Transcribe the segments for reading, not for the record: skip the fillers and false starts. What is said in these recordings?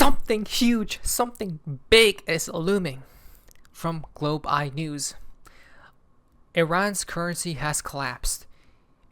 Something huge, something big is looming. From Globe Eye News. Iran's currency has collapsed,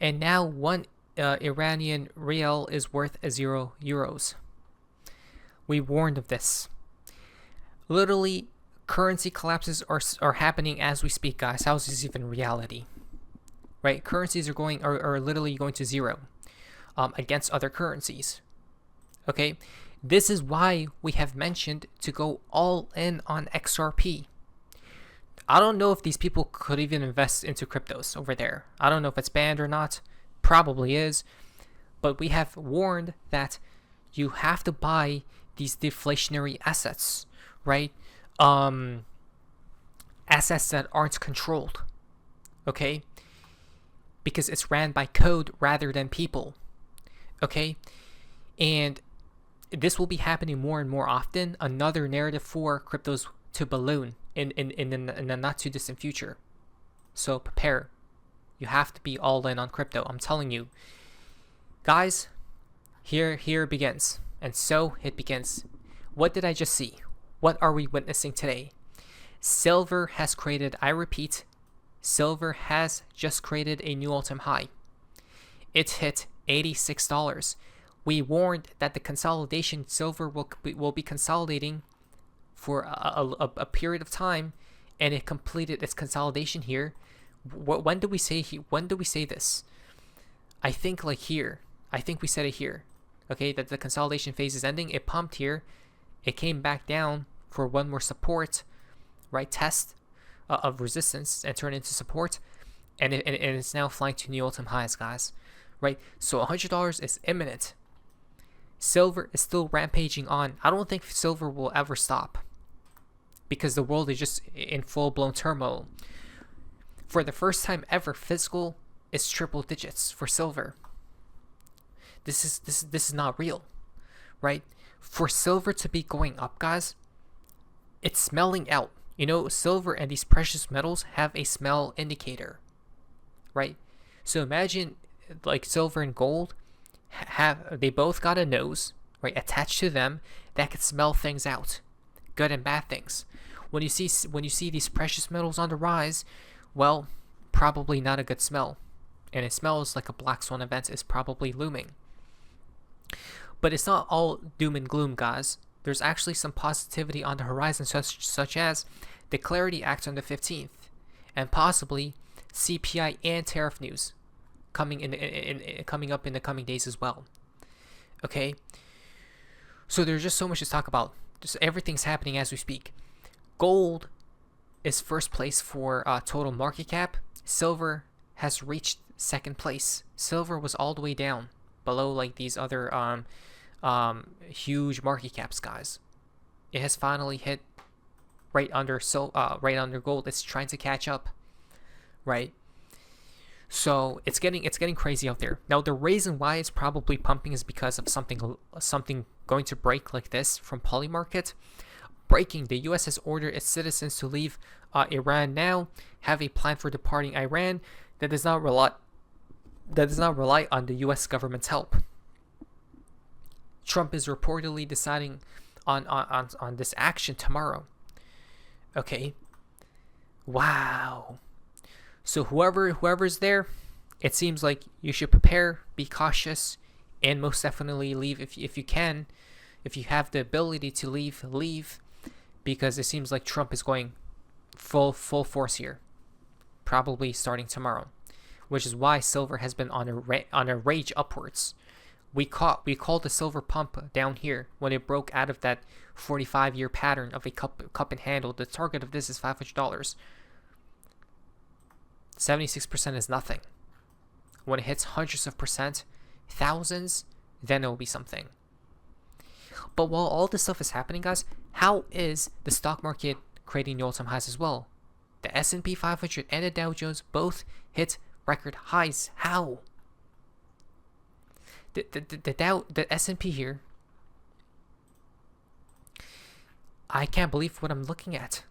and now one Iranian rial is worth €0. We warned of this. Literally, currency collapses are happening as we speak, guys. How is this even reality? Right? Currencies are literally going to zero against other currencies. Okay? This is why we have mentioned to go all in on XRP. I don't know if these people could even invest into cryptos over there. I don't know if it's banned or not. Probably is. But we have warned that you have to buy these deflationary assets, right? Assets that aren't controlled. Okay? Because it's ran by code rather than people. Okay? And this will be happening more and more often. Another narrative for cryptos to balloon in the not too distant future. So prepare. You have to be all in on crypto. I'm telling you. Guys, here it begins. And so it begins. What did I just see? What are we witnessing today? Silver has created, I repeat, silver has just created a new all-time high. It hit $86. We warned that the consolidation, silver will be consolidating for a period of time, and it completed its consolidation here. When do we say this? I think like here. I think we said it here. Okay, that the consolidation phase is ending. It pumped here. It came back down for one more support, right? Test of resistance and turned into support, and it's now flying to new all-time highs, guys. Right? So $100 is imminent. Silver is still rampaging on. I don't think silver will ever stop because the world is just in full-blown turmoil. For the first time ever, physical is triple digits for silver. This is not real, right? For silver to be going up, guys, it's smelling out. You know, silver and these precious metals have a smell indicator, right? So imagine like silver and gold they both got a nose, right, attached to them that can smell things out, good and bad things. When you see these precious metals on the rise, well, probably not a good smell, and it smells like a black swan event is probably looming. But it's not all doom and gloom, guys. There's actually some positivity on the horizon, such as the Clarity Act on the 15th, and possibly CPI and tariff news coming up in the coming days as well. Okay, so there's just so much to talk about. Just everything's happening as we speak. Gold is first place for total market cap. Silver has reached second place. Silver was all the way down below like these other huge market caps, guys. It has finally hit right under gold. It's trying to catch up, right? So it's getting crazy out there. Now the reason why it's probably pumping is because of something going to break like this from Polymarket. Breaking: the U.S. has ordered its citizens to leave Iran now. Have a plan for departing Iran that does not rely on the U.S. government's help. Trump is reportedly deciding on this action tomorrow. Okay. Wow. So whoever's there, it seems like you should prepare, be cautious, and most definitely leave if you can. If you have the ability to leave, because it seems like Trump is going full force here, probably starting tomorrow, which is why silver has been on a rage upwards. We called the silver pump down here when it broke out of that 45-year pattern of a cup and handle. The target of this is $500. 76% is nothing. When it hits hundreds of percent, thousands, then it will be something. But while all this stuff is happening, guys, how is the stock market creating new all-time highs as well? The S&P 500 and the Dow Jones both hit record highs. How? The S&P here, I can't believe what I'm looking at.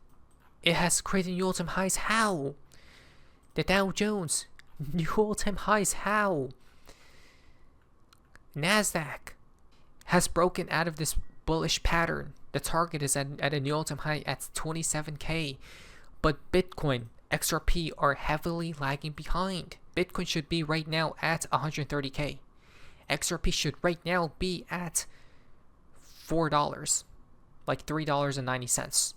It has created new all-time highs. How? The Dow Jones, new all-time highs. How? Nasdaq has broken out of this bullish pattern. The target is at a new all-time high at 27K. But Bitcoin, XRP are heavily lagging behind. Bitcoin should be right now at 130K. XRP should right now be at $4, like $3.90.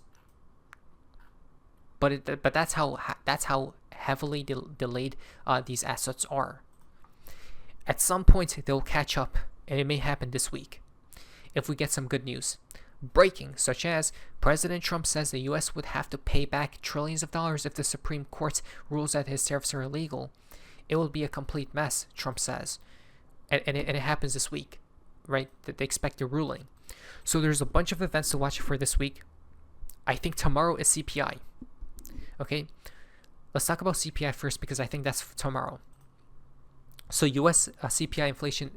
But that's how heavily delayed these assets are. At some point they'll catch up, and it may happen this week if we get some good news. Breaking, such as President Trump says the US would have to pay back trillions of dollars if the Supreme Court rules that his tariffs are illegal. It will be a complete mess, Trump says. And it happens this week, right? That they expect a ruling. So there's a bunch of events to watch for this week. I think tomorrow is CPI. Okay, let's talk about CPI first because I think that's tomorrow. So US CPI inflation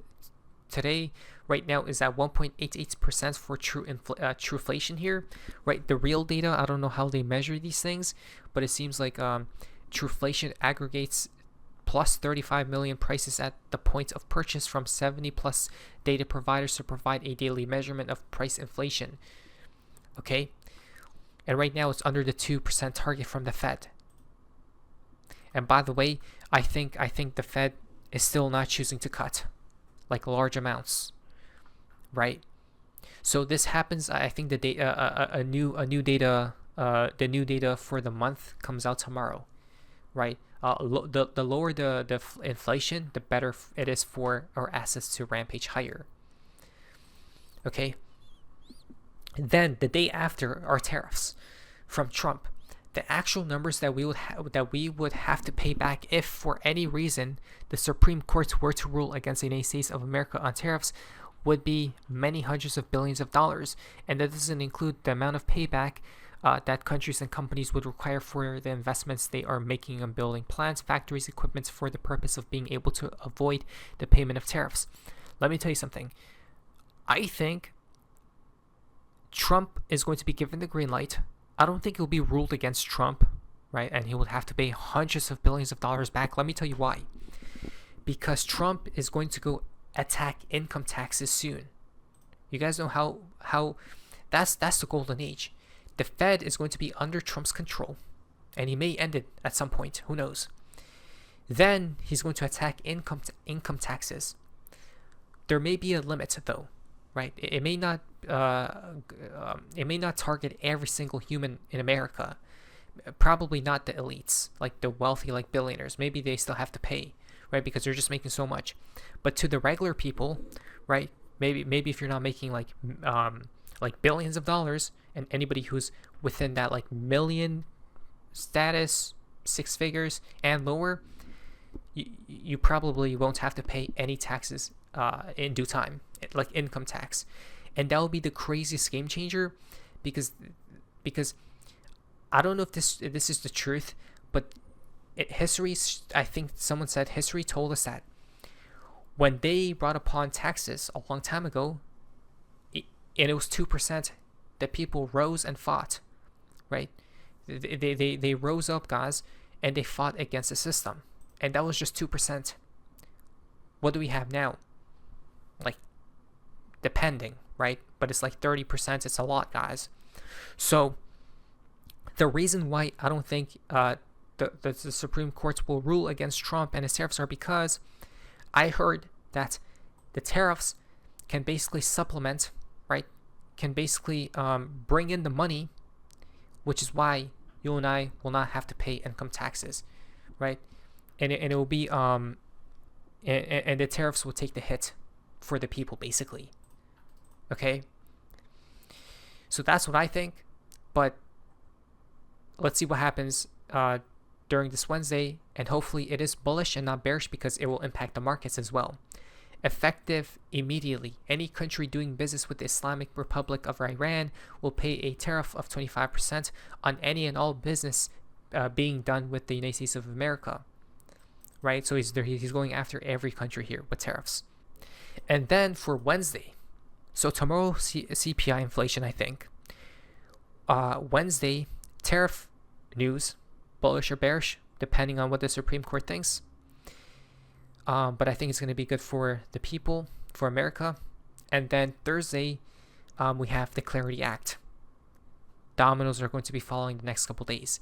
today, right now, is at 1.88% for true inflation here, right? The real data, I don't know how they measure these things, but it seems like trueflation aggregates plus 35 million prices at the point of purchase from 70 plus data providers to provide a daily measurement of price inflation. Okay, and right now it's under the 2% target from the Fed. And by the way, I think the Fed is still not choosing to cut like large amounts, right? So this happens. I think the data, the new data for the month comes out tomorrow, right? The lower the inflation, the better it is for our assets to rampage higher. Okay. Then the day after are tariffs from Trump. The actual numbers that we would have to pay back if, for any reason, the Supreme Court were to rule against the United States of America on tariffs would be many hundreds of billions of dollars, and that doesn't include the amount of payback that countries and companies would require for the investments they are making on building plants, factories, equipment for the purpose of being able to avoid the payment of tariffs. Let me tell you something. I think Trump is going to be given the green light. I don't think it will be ruled against Trump, right? And he would have to pay hundreds of billions of dollars back. Let me tell you why. Because Trump is going to go attack income taxes soon. You guys know how that's the golden age. The Fed is going to be under Trump's control, and he may end it at some point. Who knows? Then he's going to attack income taxes. There may be a limit, though, right? It may not target every single human in America. Probably not the elites, like the wealthy, like billionaires. Maybe they still have to pay, right? Because they're just making so much. But to the regular people, right? Maybe if you're not making like billions of dollars, and anybody who's within that like million status, 6 figures and lower, you probably won't have to pay any taxes in due time, like income tax. And that will be the craziest game changer, because I don't know if this is the truth, but history, I think someone said history told us that when they brought upon taxes a long time ago, and it was 2%, that people rose and fought, right? They rose up, guys, and they fought against the system, and that was just 2%. What do we have now? Like, depending, right? But it's like 30%. It's a lot, guys. So the reason why I don't think the Supreme Court will rule against Trump and his tariffs are because I heard that the tariffs can basically supplement, right? Can basically bring in the money, which is why you and I will not have to pay income taxes, right? And it will be and the tariffs will take the hit for the people, basically. Okay, so that's what I think, but let's see what happens during this Wednesday, and hopefully it is bullish and not bearish, because it will impact the markets as well. Effective immediately, any country doing business with the Islamic Republic of Iran will pay a tariff of 25% on any and all business being done with the United States of America, right? So he's going after every country here with tariffs. And then for Wednesday, so tomorrow CPI inflation, I think. Wednesday, tariff news, bullish or bearish, depending on what the Supreme Court thinks. But I think it's going to be good for the people, for America. And then Thursday, we have the Clarity Act. Dominoes are going to be following the next couple days.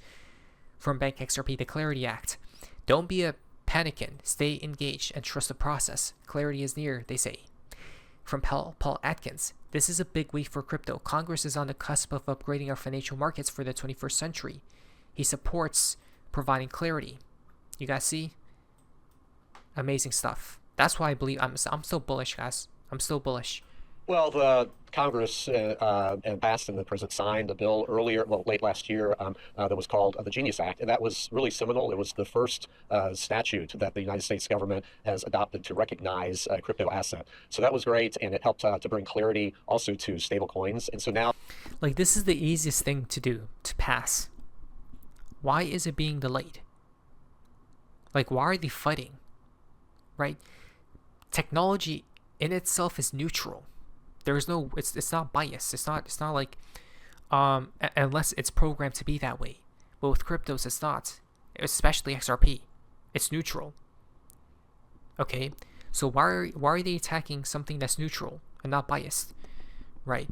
From Bank XRP, the Clarity Act. Don't be a panicking. Stay engaged and trust the process. Clarity is near, they say. From Paul Atkins. This is a big week for crypto. Congress is on the cusp of upgrading our financial markets for the 21st century. He supports providing clarity. You guys see? Amazing stuff. That's why I believe I'm still bullish, guys. I'm still bullish. Well, the Congress and passed and the president signed a bill late last year that was called the Genius Act, and that was really seminal. It was the first statute that the United States government has adopted to recognize a crypto asset. So that was great, and it helped to bring clarity also to stable coins. And so now, like, this is the easiest thing to do, to pass. Why is it being delayed? Like, why are they fighting? Right? Technology in itself is neutral. There is no, it's not biased. It's not like, unless it's programmed to be that way. But with cryptos, it's not. Especially XRP, it's neutral. Okay, so why are they attacking something that's neutral and not biased, right?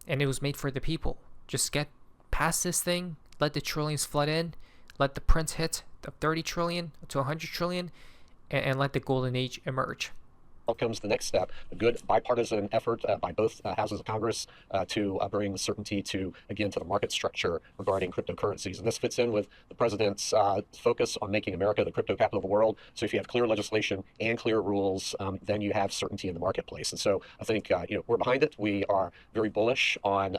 And it was made for the people. Just get past this thing. Let the trillions flood in. Let the print hit the 30 trillion to 100 trillion, and let the golden age emerge. Comes the next step, a good bipartisan effort by both houses of Congress to bring certainty to the market structure regarding cryptocurrencies. And this fits in with the president's focus on making America the crypto capital of the world. So if you have clear legislation and clear rules, then you have certainty in the marketplace. And so I think we're behind it. We are very bullish on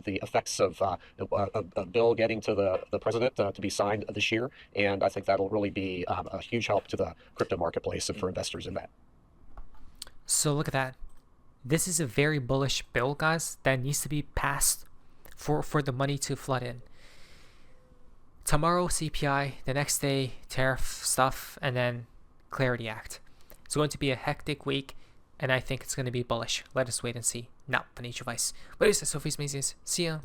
the effects of a bill getting to the president to be signed this year. And I think that'll really be a huge help to the crypto marketplace and for investors in that. So look at that. This is a very bullish bill, guys, that needs to be passed for the money to flood in. Tomorrow, CPI. The next day, tariff stuff. And then Clarity Act. It's going to be a hectic week, and I think it's going to be bullish. Let us wait and see. Not financial advice. But it's Sophie's Mazes. See ya.